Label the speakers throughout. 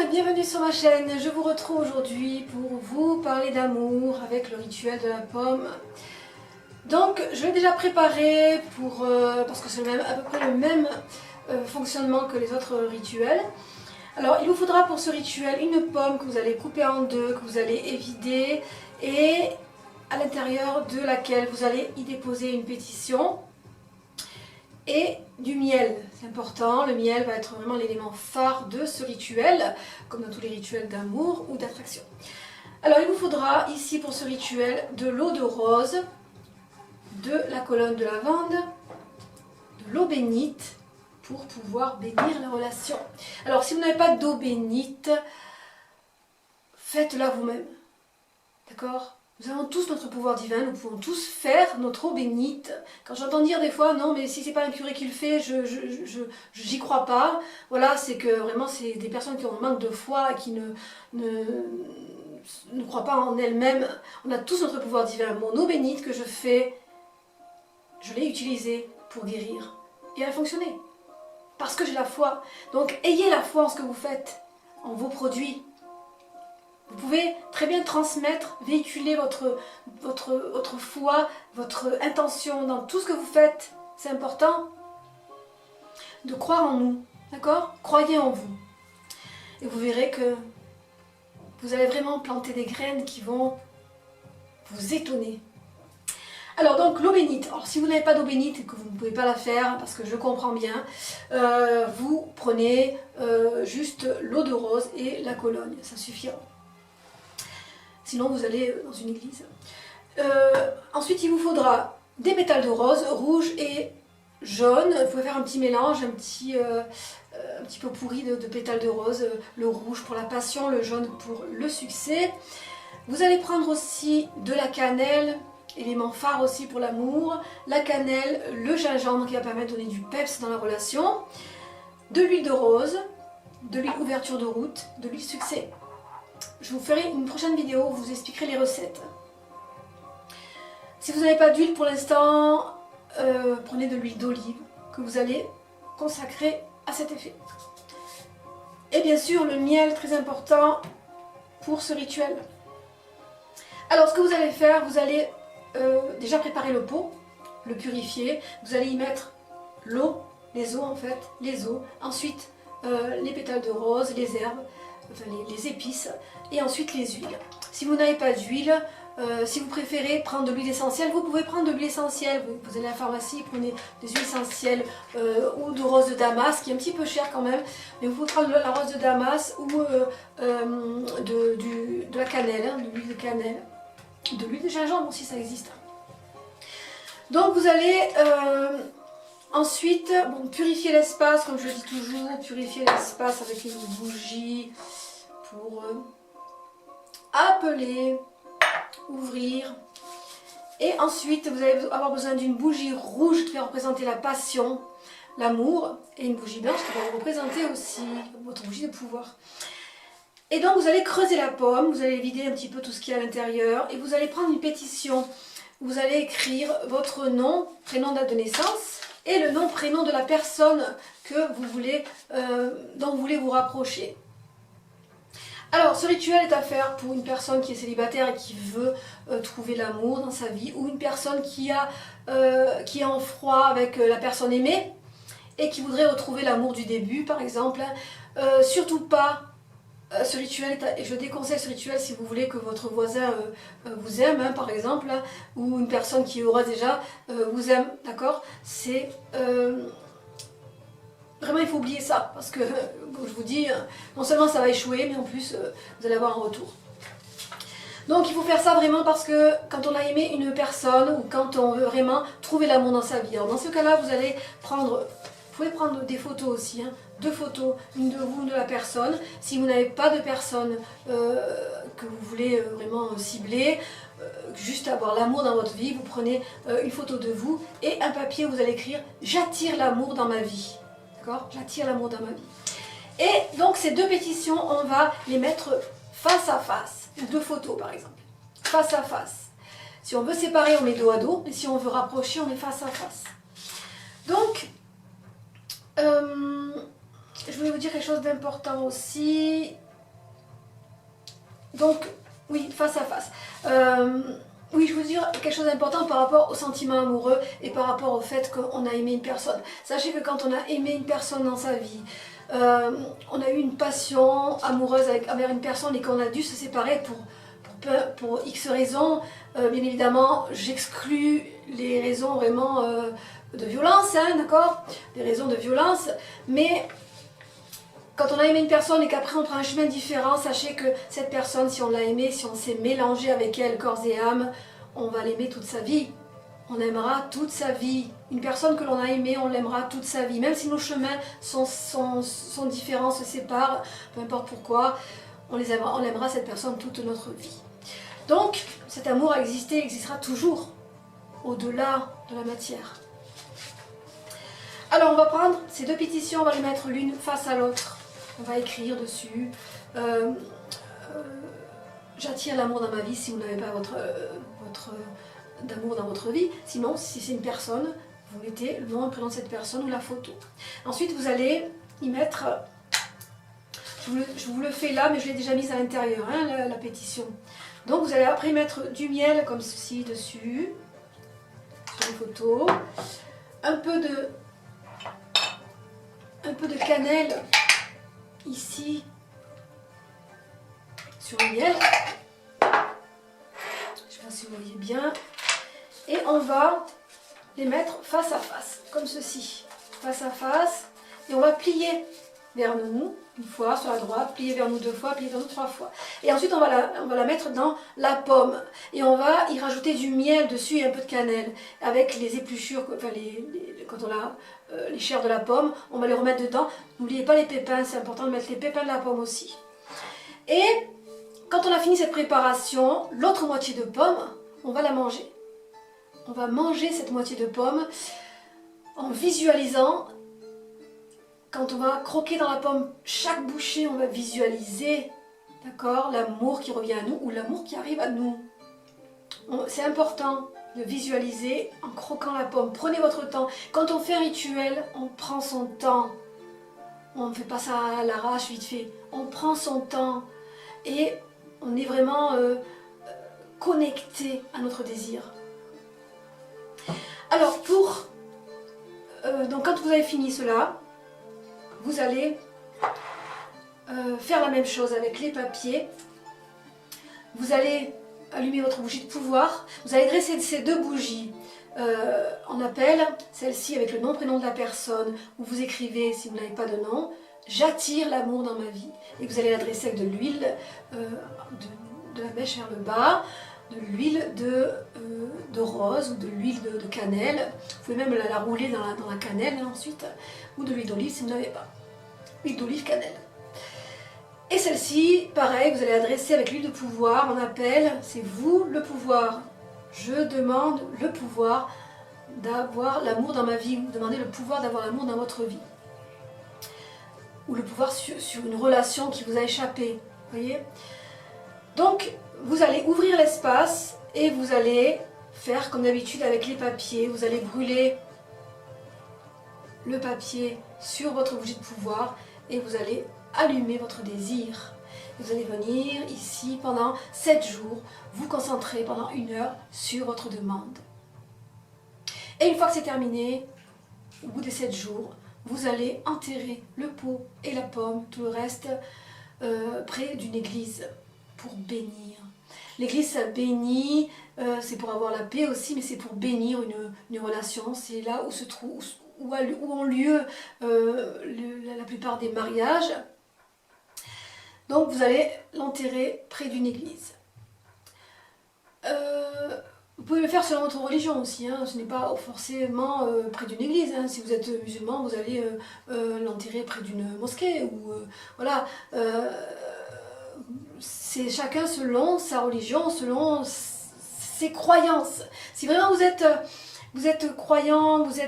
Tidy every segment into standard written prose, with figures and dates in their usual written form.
Speaker 1: bienvenue sur ma chaîne. Je vous retrouve aujourd'hui pour vous parler d'amour avec le rituel de la pomme. Donc je l'ai déjà préparé parce que c'est à peu près le même fonctionnement que les autres rituels. Alors il vous faudra pour ce rituel une pomme que vous allez couper en deux, que vous allez évider et à l'intérieur de laquelle vous allez y déposer une pétition. Et du miel, c'est important, le miel va être vraiment l'élément phare de ce rituel, comme dans tous les rituels d'amour ou d'attraction. Alors il vous faudra ici pour ce rituel de l'eau de rose, de la colonne de lavande, de l'eau bénite pour pouvoir bénir la relation. Alors si vous n'avez pas d'eau bénite, faites-la vous-même, d'accord ? Nous avons tous notre pouvoir divin, nous pouvons tous faire notre eau bénite. Quand j'entends dire des fois, non mais si c'est pas un curé qui le fait, j'y crois pas. Voilà, c'est que vraiment c'est des personnes qui ont un manque de foi et qui ne croient pas en elles-mêmes. On a tous notre pouvoir divin. Mon eau bénite que je fais, je l'ai utilisée pour guérir. Et elle a fonctionné. Parce que j'ai la foi. Donc ayez la foi en ce que vous faites, en vos produits. Vous pouvez très bien transmettre, véhiculer votre foi, votre intention dans tout ce que vous faites. C'est important de croire en nous, d'accord? Croyez en vous. Et vous verrez que vous allez vraiment planter des graines qui vont vous étonner. Alors donc l'eau bénite, alors si vous n'avez pas d'eau bénite et que vous ne pouvez pas la faire, parce que je comprends bien, vous prenez juste l'eau de rose et la cologne, ça suffira. Sinon vous allez dans une église. Ensuite il vous faudra des pétales de rose, rouge et jaune. Vous pouvez faire un petit mélange, un petit peu pourri de pétales de rose. Le rouge pour la passion, le jaune pour le succès. Vous allez prendre aussi de la cannelle, élément phare aussi pour l'amour. La cannelle, le gingembre qui va permettre de donner du peps dans la relation. De l'huile de rose, de l'huile ouverture de route, de l'huile succès. Je vous ferai une prochaine vidéo où je vous expliquerai les recettes. Si vous n'avez pas d'huile pour l'instant, prenez de l'huile d'olive que vous allez consacrer à cet effet. Et bien sûr le miel, très important pour ce rituel. Alors ce que vous allez faire, vous allez déjà préparer le pot, le purifier. Vous allez y mettre l'eau, les os en fait, les os. Ensuite les pétales de rose, les herbes. Enfin, les épices et ensuite les huiles. Si vous n'avez pas d'huile, si vous préférez prendre de l'huile essentielle, vous pouvez prendre de l'huile essentielle. Vous allez à la pharmacie, prenez des huiles essentielles ou de rose de Damas, qui est un petit peu cher quand même, mais vous pouvez prendre la rose de Damas ou de la cannelle, de l'huile de cannelle, de l'huile de gingembre aussi, ça existe. Donc vous allez ensuite, purifier l'espace, comme je le dis toujours, purifier l'espace avec une bougie pour appeler, ouvrir. Et ensuite, vous allez avoir besoin d'une bougie rouge qui va représenter la passion, l'amour, et une bougie blanche qui va représenter aussi votre bougie de pouvoir. Et donc, vous allez creuser la pomme, vous allez vider un petit peu tout ce qu'il y a à l'intérieur, et vous allez prendre une pétition. Vous allez écrire votre nom, prénom, date de naissance, et le nom, prénom de la personne que vous voulez, dont vous voulez vous rapprocher. Alors, ce rituel est à faire pour une personne qui est célibataire et qui veut trouver l'amour dans sa vie, ou une personne qui est en froid avec la personne aimée et qui voudrait retrouver l'amour du début, par exemple. Surtout pas, ce rituel, et je déconseille ce rituel si vous voulez que votre voisin vous aime, par exemple, ou une personne qui aura déjà vous aime, d'accord? C'est vraiment, il faut oublier ça, parce que, comme je vous dis, non seulement ça va échouer, mais en plus, vous allez avoir un retour. Donc, il faut faire ça vraiment parce que quand on a aimé une personne, ou quand on veut vraiment trouver l'amour dans sa vie. Alors, dans ce cas-là, vous allez prendre, vous pouvez prendre des photos aussi, hein, 2 photos, une de vous, une de la personne. Si vous n'avez pas de personne que vous voulez vraiment cibler, juste avoir l'amour dans votre vie, vous prenez une photo de vous et un papier où vous allez écrire « J'attire l'amour dans ma vie ». D'accord? J'attire l'amour dans ma vie. Et donc ces 2 pétitions, on va les mettre face à face. 2 photos par exemple. Face à face. Si on veut séparer, on met dos à dos. Et si on veut rapprocher, on met face à face. Donc, je voulais vous dire quelque chose d'important aussi. Donc, oui, face à face. Oui, je veux dire quelque chose d'important par rapport au sentiment amoureux et par rapport au fait qu'on a aimé une personne. Sachez que quand on a aimé une personne dans sa vie, on a eu une passion amoureuse envers une personne et qu'on a dû se séparer pour X raisons. Bien évidemment, j'exclus les raisons vraiment de violence, hein, d'accord? Des raisons de violence, mais quand on a aimé une personne et qu'après on prend un chemin différent, sachez que cette personne, si on l'a aimée, si on s'est mélangé avec elle corps et âme, on va l'aimer toute sa vie. On aimera toute sa vie. Une personne que l'on a aimée, on l'aimera toute sa vie. Même si nos chemins sont différents, se séparent, peu importe pourquoi, on aimera cette personne toute notre vie. Donc, cet amour a existé, existera toujours, au-delà de la matière. Alors, on va prendre ces deux pétitions, on va les mettre l'une face à l'autre. On va écrire dessus. J'attire l'amour dans ma vie si vous n'avez pas d'amour dans votre vie. Sinon, si c'est une personne, vous mettez le nom et le prénom de cette personne ou la photo. Ensuite, vous allez y mettre... Je vous le fais là, mais je l'ai déjà mise à l'intérieur, hein, la pétition. Donc, vous allez après mettre du miel comme ceci dessus, sur les photos. Un peu de cannelle ici sur le miel. Je ne sais pas si vous voyez bien. Et on va les mettre face à face, comme ceci. Face à face. Et on va plier vers nous une fois sur la droite, plier vers nous deux fois, plier vers nous trois fois. Et ensuite on va la mettre dans la pomme. Et on va y rajouter du miel dessus et un peu de cannelle. Avec les épluchures, enfin quand on a les chairs de la pomme, on va les remettre dedans. N'oubliez pas les pépins, c'est important de mettre les pépins de la pomme aussi. Et quand on a fini cette préparation, l'autre moitié de pomme, on va la manger. On va manger cette moitié de pomme en visualisant. Quand on va croquer dans la pomme, chaque bouchée, on va visualiser, d'accord, l'amour qui revient à nous ou l'amour qui arrive à nous. C'est important de visualiser en croquant la pomme. Prenez votre temps. Quand on fait un rituel, on prend son temps. On ne fait pas ça à l'arrache vite fait. On prend son temps et on est vraiment connecté à notre désir. Alors donc quand vous avez fini cela, vous allez faire la même chose avec les papiers. Vous allez allumer votre bougie de pouvoir. Vous allez dresser ces deux bougies en appel, celle-ci avec le nom, prénom de la personne, où vous écrivez, si vous n'avez pas de nom, j'attire l'amour dans ma vie. Et vous allez la dresser avec de l'huile, de la mèche vers le bas, de l'huile de rose ou de l'huile de cannelle. Vous pouvez même la rouler dans la cannelle ensuite, ou de l'huile d'olive si vous n'avez pas. Huile d'olive, cannelle. Et celle-ci, pareil, vous allez adresser avec l'huile de pouvoir, on appelle, c'est vous le pouvoir. Je demande le pouvoir d'avoir l'amour dans ma vie, vous demandez le pouvoir d'avoir l'amour dans votre vie. Ou le pouvoir sur une relation qui vous a échappé, voyez. Donc, vous allez ouvrir l'espace et vous allez faire comme d'habitude avec les papiers, vous allez brûler le papier sur votre bougie de pouvoir et vous allez allumer votre désir. Vous allez venir ici pendant 7 jours, vous concentrer pendant 1 heure sur votre demande. Et une fois que c'est terminé, au bout des 7 jours, vous allez enterrer le pot et la pomme, tout le reste, près d'une église pour bénir. L'église, ça bénit, c'est pour avoir la paix aussi, mais c'est pour bénir une relation. C'est là où se trouve, où ont lieu la plupart des mariages. Donc vous allez l'enterrer près d'une église. Vous pouvez le faire selon votre religion aussi, hein. Ce n'est pas forcément près d'une église, hein. Si vous êtes musulman, vous allez l'enterrer près d'une mosquée. Ou, voilà. C'est chacun selon sa religion, selon ses croyances. Si vraiment vous êtes croyant, vous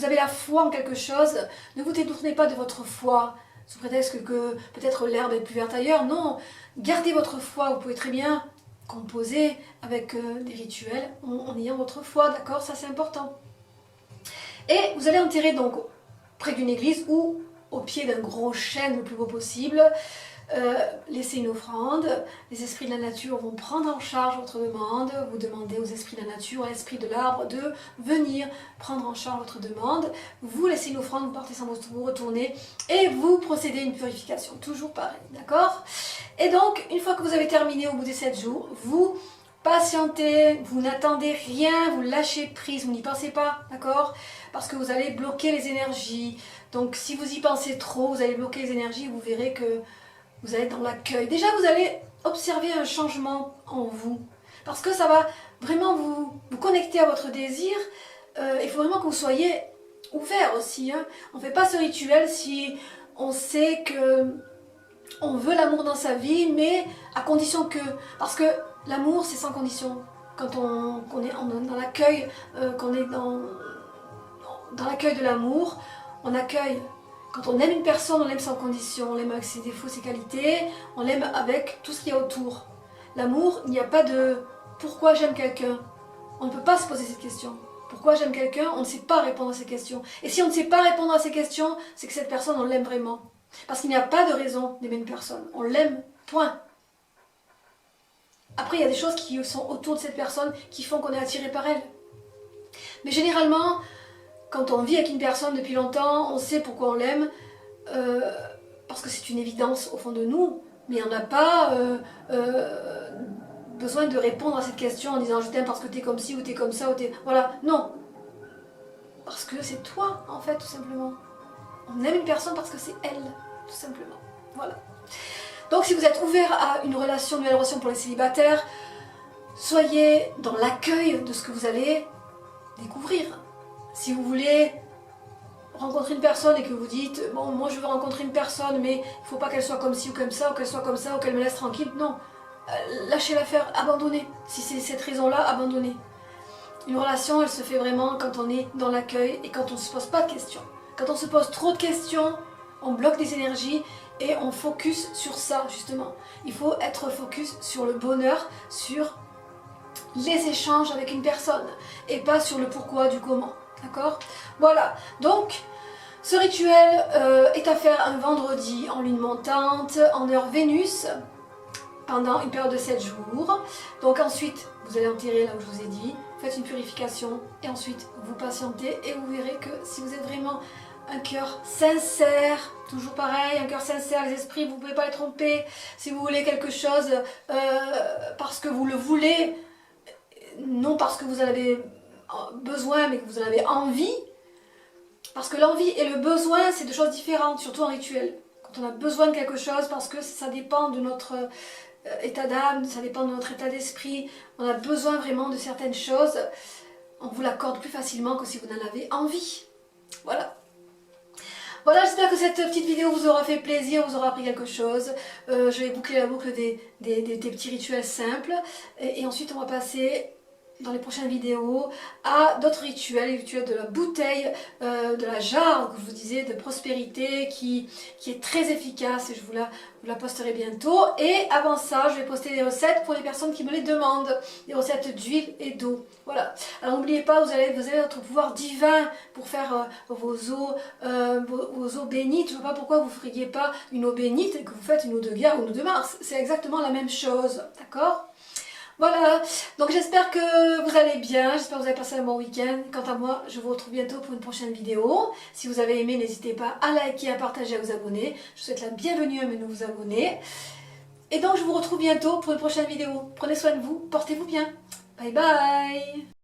Speaker 1: avez la foi en quelque chose, ne vous détournez pas de votre foi sous prétexte que peut-être l'herbe est plus verte ailleurs. Non, gardez votre foi. Vous pouvez très bien composer avec des rituels en ayant votre foi, d'accord? Ça c'est important. Et vous allez enterrer donc près d'une église ou au pied d'un gros chêne le plus beau possible. laissez une offrande, les esprits de la nature vont prendre en charge votre demande, vous demandez aux esprits de la nature, à l'esprit de l'arbre de venir prendre en charge votre demande, vous laissez une offrande, vous partez sans vous retournez et vous procédez à une purification, toujours pareil, d'accord? Et donc, une fois que vous avez terminé au bout des 7 jours, vous patientez, vous n'attendez rien, vous lâchez prise, vous n'y pensez pas, d'accord? Parce que vous allez bloquer les énergies. Donc si vous y pensez trop, vous allez bloquer les énergies, vous verrez que vous allez être dans l'accueil. Déjà, vous allez observer un changement en vous. Parce que ça va vraiment vous connecter à votre désir. Il faut vraiment que vous soyez ouvert aussi. Hein. On ne fait pas ce rituel si on sait que on veut l'amour dans sa vie, mais à condition que... Parce que l'amour, c'est sans condition. Quand on est dans l'accueil, qu'on est dans l'accueil de l'amour, on accueille. Quand on aime une personne, on l'aime sans condition, on l'aime avec ses défauts, ses qualités, on l'aime avec tout ce qu'il y a autour. L'amour, il n'y a pas de pourquoi j'aime quelqu'un. On ne peut pas se poser cette question. Pourquoi j'aime quelqu'un, on ne sait pas répondre à ces questions. Et si on ne sait pas répondre à ces questions, c'est que cette personne, on l'aime vraiment. Parce qu'il n'y a pas de raison d'aimer une personne. On l'aime, point. Après, il y a des choses qui sont autour de cette personne qui font qu'on est attiré par elle. Mais généralement, quand on vit avec une personne depuis longtemps, on sait pourquoi on l'aime, parce que c'est une évidence au fond de nous, mais on n'a pas besoin de répondre à cette question en disant je t'aime parce que t'es comme ci ou t'es comme ça ou t'es... Voilà, non. Parce que c'est toi, en fait, tout simplement. On aime une personne parce que c'est elle, tout simplement. Voilà. Donc si vous êtes ouvert à une nouvelle relation pour les célibataires, soyez dans l'accueil de ce que vous allez découvrir. Si vous voulez rencontrer une personne et que vous dites bon, moi je veux rencontrer une personne mais il ne faut pas qu'elle soit comme ci ou comme ça, ou qu'elle soit comme ça, ou qu'elle me laisse tranquille, non. Lâchez l'affaire, abandonnez. Si c'est cette raison-là, abandonnez. Une relation, elle se fait vraiment quand on est dans l'accueil et quand on ne se pose pas de questions. Quand on se pose trop de questions, on bloque des énergies et on focus sur ça, justement. Il faut être focus sur le bonheur, sur les échanges avec une personne et pas sur le pourquoi du comment. D'accord? Voilà. Donc, ce rituel est à faire un vendredi en lune montante, en heure Vénus, pendant une période de 7 jours. Donc ensuite, vous allez enterrer là où je vous ai dit, faites une purification et ensuite vous patientez et vous verrez que si vous êtes vraiment un cœur sincère, toujours pareil, un cœur sincère, les esprits, vous ne pouvez pas les tromper. Si vous voulez quelque chose parce que vous le voulez, non parce que vous en avez besoin, mais que vous en avez envie, parce que l'envie et le besoin, c'est deux choses différentes, surtout en rituel. Quand on a besoin de quelque chose, parce que ça dépend de notre état d'âme, ça dépend de notre état d'esprit, on a besoin vraiment de certaines choses, on vous l'accorde plus facilement que si vous en avez envie. Voilà. Voilà, j'espère que cette petite vidéo vous aura fait plaisir, vous aura appris quelque chose. Je vais boucler la boucle des petits rituels simples. Et ensuite, on va passer dans les prochaines vidéos à d'autres rituels, les rituels de la bouteille, de la jarre, que je vous disais, de prospérité, qui est très efficace et je vous la posterai bientôt. Et avant ça, je vais poster des recettes pour les personnes qui me les demandent, des recettes d'huile et d'eau. Voilà. Alors n'oubliez pas, vous avez votre pouvoir divin pour faire vos eaux bénites. Je ne vois pas pourquoi vous ne feriez pas une eau bénite et que vous faites une eau de guerre ou une eau de Mars. C'est exactement la même chose, d'accord ? Voilà, donc j'espère que vous allez bien, j'espère que vous avez passé un bon week-end. Quant à moi, je vous retrouve bientôt pour une prochaine vidéo. Si vous avez aimé, n'hésitez pas à liker, à partager, à vous abonner. Je vous souhaite la bienvenue à mes nouveaux abonnés. Et donc je vous retrouve bientôt pour une prochaine vidéo. Prenez soin de vous, portez-vous bien. Bye bye.